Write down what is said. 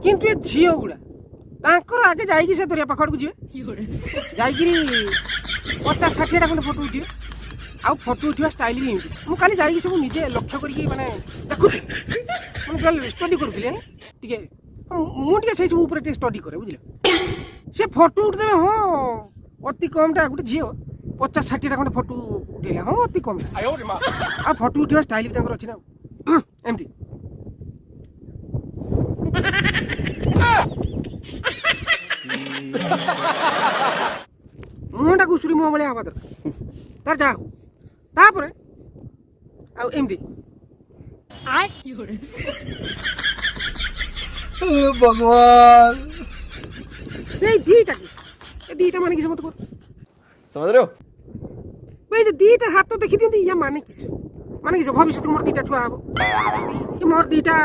କିନ୍ତୁ ଏ ଝିଅ ଗୁଡ଼ା ତାଙ୍କର ଆଗେ ଯାଇକି ସେ ଦରିଆ ପାଖ ଆଡ଼କୁ ଯିବେ ଯାଇକିରି 50-60ଟା ଖଣ୍ଡେ ଫଟୋ ଉଠିବେ ଆଉ ଫଟୋ ଉଠିବା ଷ୍ଟାଇଲ ବି ଏମିତି ମୁଁ କାଲି ଯାଇକି ସବୁ ନିଜେ ଲକ୍ଷ୍ୟ କରିକି ମାନେ ଦେଖୁଥିଲି ମାନେ ଷ୍ଟଡି କରୁଥିଲି ଟିକେ ମୁଁ ଟିକେ ସେଇ ସବୁ ଉପରେ ଟିକେ ଷ୍ଟଡି କରେ ବୁଝିଲେ ସେ ଫଟୋ ଉଠିଦେବେ ହଁ ଅତି କମଟା ଗୋଟେ ଝିଅ 50-60ଟା ଖଣ୍ଡେ ଫଟୋ ଉଠେଇଲା ହଁ ଅତି କମ ଆଉ ଫଟୋ ଉଠିବା ଷ୍ଟାଇଲ ବି ତାଙ୍କର ଅଛି ନା ଏମିତି ମୁହଁଟା ଘୁଷୁରି ମୁହଁ ଭଳିଆ ହବା ଦରକାର ତାର ଯାହା ହଉ ତାପରେ ଆଉ ଏମିତି भगवान ଏଇ ଦିଟା କିସ ଏ ଦିଟା ମାନେ କିସ ମତେ କର समझ रहे हो ଭାଇ ଯେ ଦିଟା ହାତ ଦେଖି ଦିଅନ୍ତି ଇୟା ମାନେ କିସ ଭବିଷ୍ୟତକୁ ମୋର ଦିଟା ଛୁଆ ହବ କି ମୋର ଦିଟା